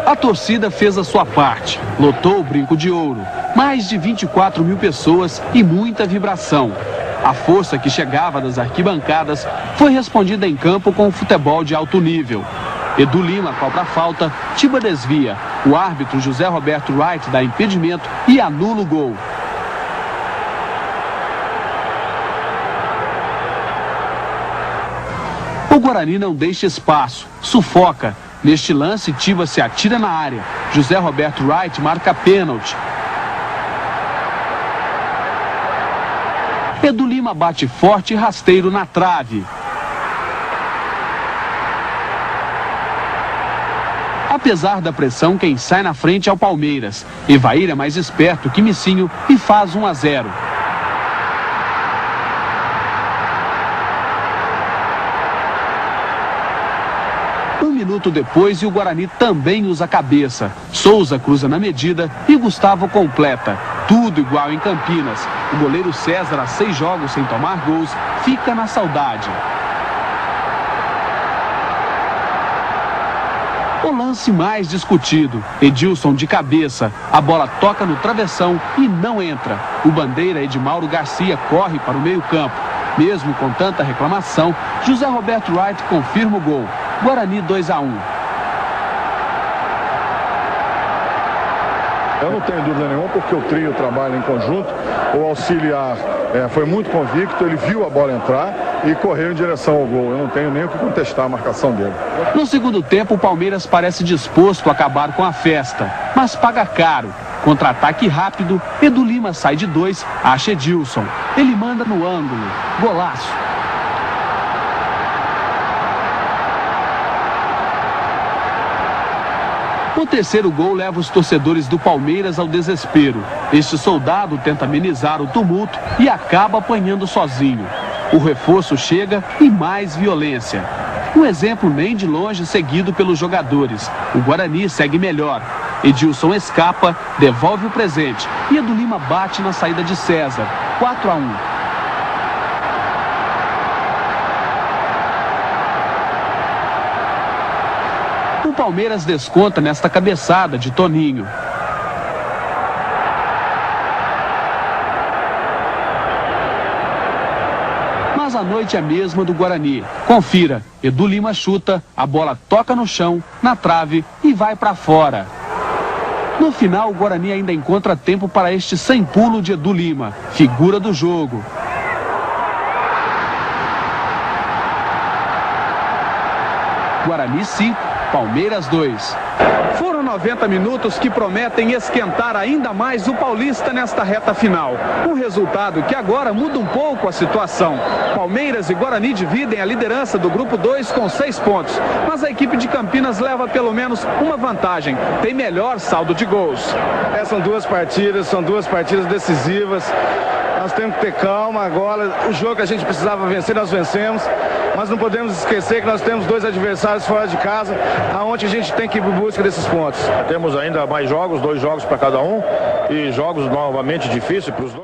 A torcida fez a sua parte, lotou o Brinco de Ouro. Mais de 24 mil pessoas e muita vibração. A força que chegava das arquibancadas foi respondida em campo com o futebol de alto nível. Edu Lima cobra a falta, Tiba desvia. O árbitro José Roberto Wright dá impedimento e anula o gol. O Guarani não deixa espaço, sufoca. Neste lance, Tiba se atira na área. José Roberto Wright marca pênalti. Edu Lima bate forte e rasteiro na trave. Apesar da pressão, quem sai na frente é o Palmeiras. Evair é mais esperto que Missinho e faz 1-0. Um minuto depois e o Guarani também usa a cabeça. Souza cruza na medida e Gustavo completa. Tudo igual em Campinas. O goleiro César, há 6 jogos sem tomar gols, fica na saudade. O lance mais discutido. Edilson de cabeça. A bola toca no travessão e não entra. O bandeira Edmauro Garcia corre para o meio-campo. Mesmo com tanta reclamação, José Roberto Wright confirma o gol. Guarani 2-1. Eu não tenho dúvida nenhuma, porque o trio trabalha em conjunto. O auxiliar foi muito convicto, ele viu a bola entrar e correu em direção ao gol. Eu não tenho nem o que contestar a marcação dele. No segundo tempo, o Palmeiras parece disposto a acabar com a festa, mas paga caro. Contra-ataque rápido, Edu Lima sai de 2, acha Edilson. Ele manda no ângulo. Golaço. O terceiro gol leva os torcedores do Palmeiras ao desespero. Este soldado tenta amenizar o tumulto e acaba apanhando sozinho. O reforço chega e mais violência. Um exemplo nem de longe seguido pelos jogadores. O Guarani segue melhor. Edilson escapa, devolve o presente e Edu Lima bate na saída de César. 4-1. O Palmeiras desconta nesta cabeçada de Toninho. Mas a noite é a mesma do Guarani. Confira, Edu Lima chuta, a bola toca no chão, na trave e vai para fora. No final, o Guarani ainda encontra tempo para este sem pulo de Edu Lima, figura do jogo. Guarani 5. Palmeiras 2. Foram 90 minutos que prometem esquentar ainda mais o Paulista nesta reta final. Um resultado que agora muda um pouco a situação. Palmeiras e Guarani dividem a liderança do grupo 2 com 6 pontos. Mas a equipe de Campinas leva pelo menos uma vantagem. Tem melhor saldo de gols. São duas partidas decisivas. Nós temos que ter calma agora. O jogo que a gente precisava vencer, nós vencemos. Mas não podemos esquecer que nós temos 2 adversários fora de casa, aonde a gente tem que ir em busca desses pontos. Temos ainda mais jogos, 2 jogos para cada um, e jogos novamente difíceis para os dois.